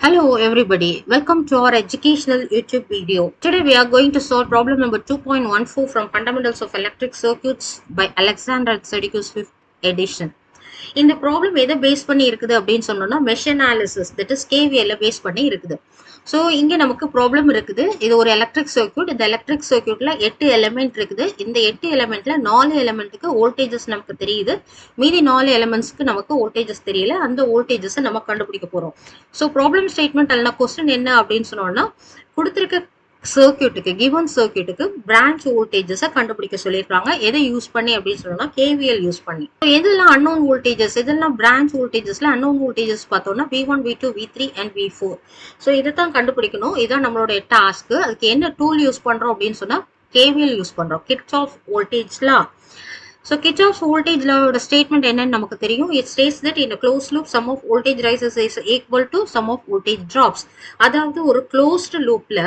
Hello everybody, welcome to our educational YouTube video. Today we are going to solve problem number 2.14 from Fundamentals of Electric Circuits by Alexander Tsedikos 5th edition. இந்த problem எதை base பண்ணி இருக்குது அப்படின்னு சொன்னோம்னா mesh analysis that is KVL base பண்ணி இருக்குது. So இங்கே நமக்கு ப்ராப்ளம் இருக்குது. இது ஒரு எலக்ட்ரிக் சர்க்யூட். இந்த எலக்ட்ரிக் சர்க்யூட்ல 8 எலிமெண்ட் இருக்குது. இந்த 8 எலிமெண்ட்ல 4 எலிமெண்ட்டுக்கு வோல்டேஜஸ் நமக்கு தெரியுது. மீதி 4 எலிமெண்ட்ஸ்க்கு நமக்கு வோல்டேஜஸ் தெரியல. அந்த வோல்டேஜஸை நம்ம கண்டுபிடிக்க போறோம். ஸோ ப்ராப்ளம் ஸ்டேட்மெண்ட் அல்ல கொஸ்டின் என்ன அப்படின்னு சொன்னோம்னா கொடுத்திருக்க சர்க்யூட்டுக்கு கிவன் சர்க்யூட்டுக்கு பிரான்ச் வோல்டேஜஸை கண்டுபிடிக்க சொல்லியிருக்காங்க. எதை யூஸ் பண்ணி அப்படின்னு சொன்னோம்னா கேவிஎல் யூஸ் பண்ணி. எதெல்லாம் அன்னோன் வோல்டேஜஸ், இதெல்லாம் பிரான்ச் வோல்டேஜஸ்ல அன்னோன் வோல்டேஜஸ் பார்த்தோம்னா V1, V2, V3 and V4. So இதை தான் கண்டுபிடிக்கணும். இதான் நம்மளோட டாஸ்க். அதுக்கு என்ன டூல் யூஸ் பண்றோம் அப்படின்னு சொன்னா கேவிஎல் யூஸ் பண்றோம். Kirchhoff voltage law. So Kirchhoff's voltage law statement என்னன்னு நமக்கு தெரியும். It states that in a closed loop sum of voltage rises is equal to sum of voltage drops. அதாவது ஒரு closed loopல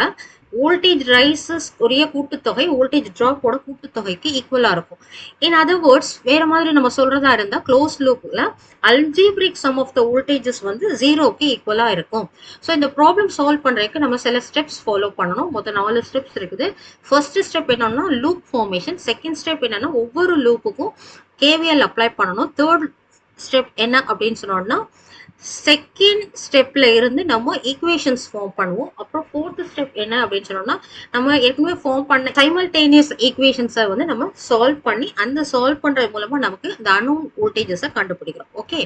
voltage rises ஒரே கூட்டுத்தொகை voltage drop ஓட கூட்டுத்தொகைக்கு ஈக்குவலா இருக்கும். In other words, வேற மாதிரி நம்ம சொல்றதா இருந்தா closed loopல algebraic sum of the voltages வந்து 0க்கு ஈக்குவலா இருக்கும். ஸோ இந்த ப்ராப்ளம் சால்வ் பண்றதுக்கு நம்ம சில ஸ்டெப்ஸ் ஃபாலோ பண்ணணும். மொத்தம் 4 ஸ்டெப்ஸ் இருக்குது. ஃபர்ஸ்ட் ஸ்டெப் என்னன்னா லூப் ஃபார்மேஷன். செகண்ட் ஸ்டெப் என்னன்னா ஒவ்வொரு லூப்புக்கும் கேவிஎல் அப்ளை பண்ணணும். தேர்ட் ஸ்டெப் என்ன அப்படின்னு சொன்னோம்னா செகண்ட் ஸ்டெப்ல இருந்து நம்ம ஈக்குவேஷன்ஸ் ஃபார்ம் பண்ணுவோம். அப்புறம் ஃபோர்த் ஸ்டெப் என்ன அப்படின்னு சொன்னோம்னா நம்ம ஏற்கனவே ஃபார்ம் பண்ண சைமல்டேனியஸ் ஈக்குவேஷன்ஸை வந்து நம்ம சால்வ் பண்ணி அந்த சால்வ் பண்றது மூலமா நமக்கு இந்த அன்னோன் வோல்டேஜஸை கண்டுபிடிக்கிறோம். Okay,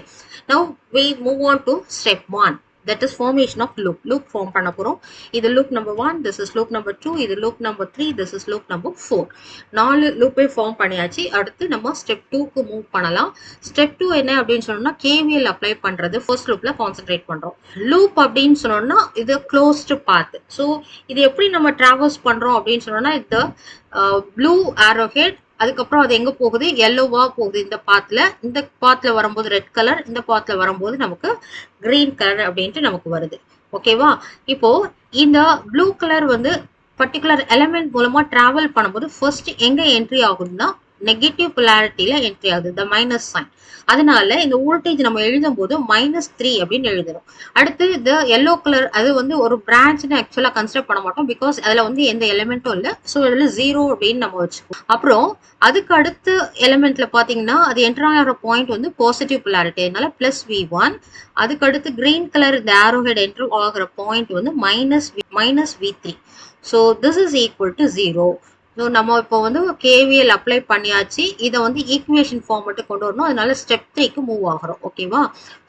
now we move on to step 1. That is formation of loop. Loop form பண்ண போறோம். இது loop number 1, this is loop number 2, இது loop number 3, this is loop number 4. 4 லூப்பை ஃபார்ம் பண்ணியாச்சு. அடுத்து நம்ம ஸ்டெப் 2க்கு மூவ் பண்ணலாம். ஸ்டெப் 2 என்ன அப்படின்னு சொன்னோம்னா கேவிஎல் அப்ளை பண்றது. ஃபர்ஸ்ட் லூப்ல கான்சென்ட்ரேட் பண்றோம். லூப் அப்படின்னு சொன்னோம்னா இது க்ளோஸ்டு பாத். ஸோ இது எப்படி நம்ம டிராவல்ஸ் பண்றோம் அப்படின்னு சொன்னோம்னா இந்த ப்ளூ ஆரோ ஹெட், அதுக்கப்புறம் அது எங்க போகுது, எல்லோவா போகுது. இந்த பாத்ல வரும்போது ரெட் கலர், இந்த பாத்ல வரும்போது நமக்கு கிரீன் கலர் அப்படின்ட்டு நமக்கு வருது. ஓகேவா? இப்போ இந்த ப்ளூ கலர் வந்து பர்டிகுலர் எலிமெண்ட் மூலமா டிராவல் பண்ணும்போது ஃபர்ஸ்ட் எங்க என்ட்ரி ஆகுதுன்னா நெகட்டிவ் பொலாரிட்டியில என்ட்ரி ஆகுது, த மைனஸ் சைன். அதனால இந்த வோல்டேஜ் நம்ம எழுதும் போது -3 அப்படின்னு எழுதணும். அடுத்து இந்த எல்லோ கலர் அது வந்து ஒரு பிரான்ச்னு ஆக்சுவலா கன்சிடர் பண்ண மாட்டோம். பிகாஸ் அதுல வந்து எந்த எலிமெண்ட்டும் இல்லை. ஸோ இதுல 0 அப்படின்னு நம்ம வச்சுக்கோம். அப்புறம் அதுக்கு அடுத்த எலிமெண்ட்ல பாத்தீங்கன்னா அது என்டர் ஆகிற பாயிண்ட் வந்து பாசிட்டிவ் பொலாரிட்டி, அதனால +V1. அதுக்கு அடுத்து கிரீன் கலர் இந்த ஆரோ ஹெட் என்டர் ஆகிற பாயிண்ட் வந்து -V3. So this is equal to 0. So நம்ம இப்போ வந்து கேவிஎல் அப்ளை பண்ணியாச்சு. இதை வந்து ஈக்குவேஷன் ஃபார்மேட்டு கொண்டு வரணும். அதனால ஸ்டெப் 3க்கு மூவ் ஆகிறோம். ஓகேவா?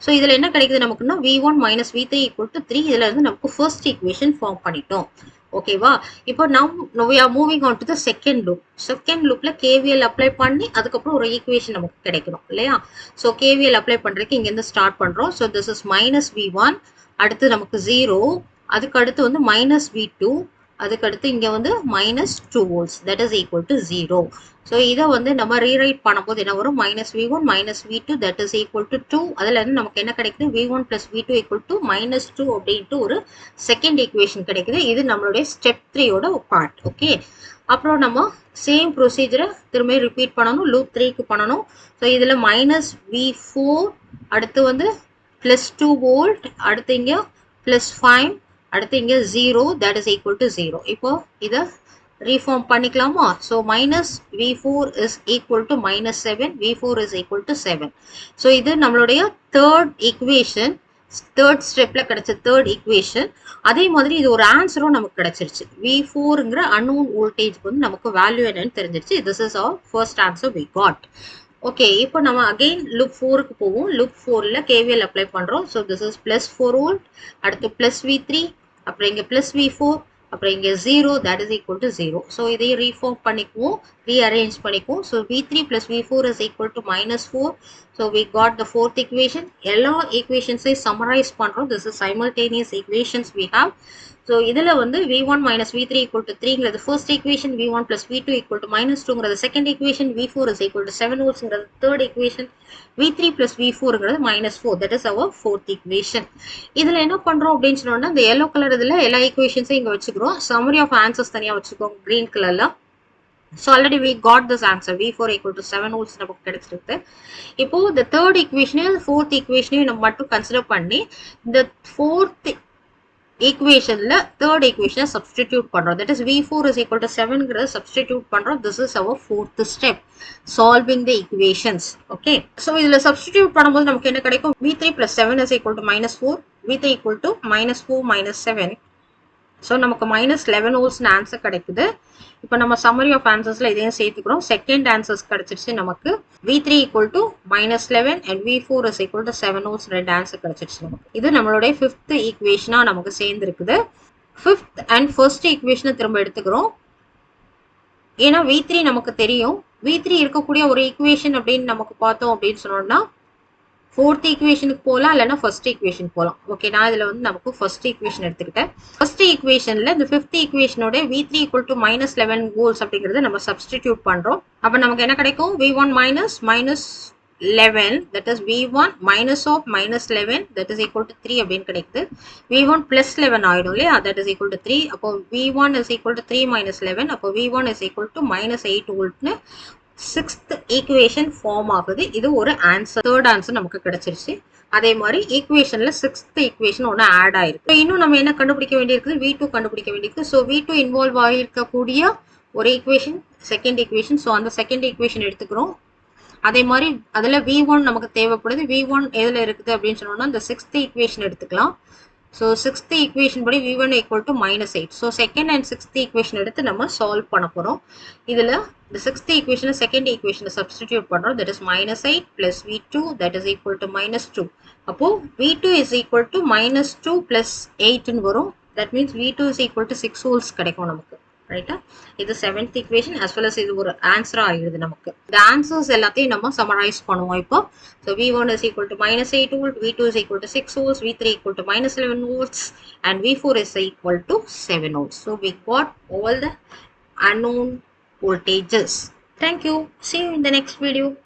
ஸோ இதில் என்ன கிடைக்குது நமக்குன்னா V1 - V3 = 3. இதில் இருந்து நமக்கு ஃபர்ஸ்ட் ஈக்குவேஷன் ஃபார்ம் பண்ணிட்டோம். ஓகேவா? இப்போ we are moving on to the second loop. Second லூப்ல கேவிஎல் அப்ளை பண்ணி அதுக்கப்புறம் ஒரு ஈக்குவேஷன் நமக்கு கிடைக்கணும் இல்லையா? ஸோ கேவிஎல் அப்ளை பண்றதுக்கு இங்கேருந்து ஸ்டார்ட் பண்றோம். So this is -V1. அடுத்து நமக்கு 0. அதுக்கு அடுத்து வந்து -V2. அதுக்கடுத்து இங்க வந்து -2 volts, that is equal to 0. So இதை வந்து நம்ம ரீரைட் பண்ணும்போது என்ன வரும், -V1 - V2 that is equal to 2. அதுல இருந்து நமக்கு என்ன கிடைக்குது, V1 + V2 = -2 அப்படின்ட்டு ஒரு செகண்ட் ஈக்குவேஷன் கிடைக்குது. இது நம்மளுடைய ஸ்டெப் 3யோட பார்ட். ஓகே, அப்புறம் நம்ம சேம் ப்ரொசீஜரை திரும்ப ரிப்பீட் பண்ணணும். லூப் 3க்கு பண்ணணும். ஸோ இதுல -V4, அடுத்து வந்து +2 volt, அடுத்து இங்க +5, அடுத்து இங்க 0, that is equal to 0. இப்போ இதை ரீஃபார்ம் பண்ணிக்கலாமா? So -V4 is equal to -7, V4 is equal to 7. So இது நம்மளுடைய தேர்ட் ஈக்குவேஷன், தேர்ட் ஸ்டெப்ல கிடைச்ச தேர்ட் ஈக்குவேஷன். அதே மாதிரி இது ஒரு ஆன்சரும் நமக்கு கிடைச்சிருச்சு. V4ங்கிற அன்னோன் வோல்டேஜ்க்கு வந்து நமக்கு வேல்யூ என்னன்னு தெரிஞ்சிருச்சு. This is our first answer we got. Okay, இப்போ நம்ம அகெயின் லூப் 4க்கு போவோம். லூப் 4ல கேவிஎல் அப்ளை பண்றோம். ஸோ திஸ் இஸ் +4 volt, அடுத்து +V3, அப்புறம் இங்க +V4, அப்புறம் இங்க 0, that is equal to 0. So இதை ரீஃபார்ம் பண்ணிக்குவோம், ரீஅரேஞ்ச் பண்ணிக்குவோம். So V3 + V4 is equal to -4. So we got the fourth equation. எல்லா ஈக்குவேஷன்ஸை சம்மரைஸ் பண்றோம். This is simultaneous equations we have. So இதுல வந்து V1 - V3 = 3ங்கிறது ஃபர்ஸ்ட் ஈக்குவேஷன், V1 + V2 = -2ங்கிறது second equation, V4 is equal to 7 voltsங்கிறது third equation, V3 + V4ங்கிறது -4, that is our fourth equation. இதுல என்ன பண்றோம் அப்படின்னு சொன்னோம்னா இந்த yellow கலர் இதுல எல்லா ஈக்குவேஷன்ஸையும் இங்க வச்சுக்கிறோம். சம்மரி ஆஃப் ஆன்சர்ஸ் தனியா வச்சுக்கோங்க கிரீன் கலர்ல. So already we got this answer. V4 = 7 volts நமக்கு கிடைச்சிருக்கு. இப்போ the third equation, fourth equation நம்ம மட்டும் கன்சிடர் பண்ணி இந்த fourth ஈக்குவேஷன்ல தேர்ட் ஈக்குவேஷனை சப்ஸ்டிடியூட் பண்றோம். That is v4 is equal to 7ங்கிறத சப்ஸ்டிடியூட் பண்றோம். This is our fourth step solving the equations. Okay, so இதுல சப்ஸ்டிடியூட் பண்ணும்போது நமக்கு என்ன கிடைக்கும்? v3 plus 7 is equal to -4, v3 equal to -4 minus 7. So நமக்கு -11 வோல்ட்ஸ்னு ஆன்சர் கிடைக்குது. இப்போ நம்ம சம்மரி ஆஃப் ஆன்சர்ஸ்ல இதையும் சேர்த்துக்கிறோம். செகண்ட் ஆன்சர்ஸ் கிடைச்சிருச்சு நமக்கு. v3 equal to -11 and v4 is equal to 7 volts ரெண்டு ஆன்சர் கிடைச்சிருச்சு நமக்கு. இது நம்மளுடைய ஃபிஃப்த் ஈக்குவேஷனா நமக்கு சேர்ந்து இருக்குது. ஃபிஃப்த் அண்ட் ஃபர்ஸ்ட் ஈக்குவேஷனை திரும்ப எடுத்துக்கிறோம். ஏன்னா v3 நமக்கு தெரியும். v3 இருக்கக்கூடிய ஒரு ஈக்குவேஷன் அப்படின்னு நமக்கு பார்த்தோம் அப்படின்னு சொன்னோம்னா ஃபோர்த் ஈக்குவேஷனுக்கு போகலாம், இல்லைன்னா ஃபர்ஸ்ட் ஈக்குவேஷன் போகலாம். ஓகே, நான் இதில் வந்து நமக்கு ஃபர்ஸ்ட் ஈக்குவேஷன் எடுத்துக்கிட்டேன். ஃபர்ஸ்ட் ஈக்குவேஷனில் இந்த ஃபிஃப்த் ஈக்குவேஷனோட v3 equal to -11 வோல்ட்ஸ் அப்படிங்கிறத நம்ம சப்ஸ்டிடியூட் பண்ணுறோம். அப்போ நமக்கு என்ன கிடைக்கும்? v1 -11 that is v1 minus of -11 that is equal to 3 அப்படின்னு கிடைக்குது. v1 plus 11 ஆயிடும் இல்லையா? that is equal to 3. அப்போ v1 is equal to 3 minus 11. அப்போ v1 is equal to -8 வோல்ட்னு சிக்ஸ்த் ஈக்குவேஷன் ஃபார்ம் ஆகுது. இது ஒரு ஆன்சர், தேர்ட் ஆன்சர் நமக்கு கிடைச்சிருச்சு. அதே மாதிரி ஈக்குவேஷன்ல சிக்ஸ்த் ஈக்குவேஷன் ஒன்று ஆட் ஆயிருக்கு. இன்னும் நம்ம என்ன கண்டுபிடிக்க வேண்டியிருக்குது? v2 கண்டுபிடிக்க வேண்டியிருக்கு. ஸோ v2 இன்வால்வ் ஆகியிருக்கக்கூடிய ஒரு ஈக்குவேஷன் செகண்ட் ஈக்குவேஷன். ஸோ அந்த செகண்ட் ஈக்குவேஷன் எடுத்துக்கிறோம். அதே மாதிரி அதில் v1 நமக்கு தேவைப்படுது. v1 எதில் இருக்குது அப்படின்னு சொன்னோம்னா இந்த சிக்ஸ்த் ஈக்குவேஷன் எடுத்துக்கலாம். ஸோ சிக்ஸ்த் ஈக்குவேஷன் படி v1 equal to -8. So second and sixth equation எடுத்து நம்ம சால்வ் பண்ண போகிறோம். இதில் இந்த சிக்ஸ்த் ஈக்குவேஷனை செகண்ட் ஈக்குவேஷனை சப்ஸ்டிடியூட் பண்ணுறோம். That is -8 plus v2 that is equal to -2. அப்போது v2 is equal to -2 plus 8ன்னு வரும். That means v2 is equal to 6 volts கிடைக்கும் நமக்கு. ரைட்டா? இது seventh equation as well as இது ஒரு ஆன்சரா ஆயிடுது நமக்கு. இந்த ஆன்சர்ஸ் எல்லாத்தையும் நம்ம சமரைஸ் பண்ணுவோம் இப்போ. So v1 is equal to -8 volt, v2 is equal to 6 volts, v3 equal to -11 volts, and v4 is equal to 7 volts. So we got all the unknown voltages. Thank you. See you in the next video.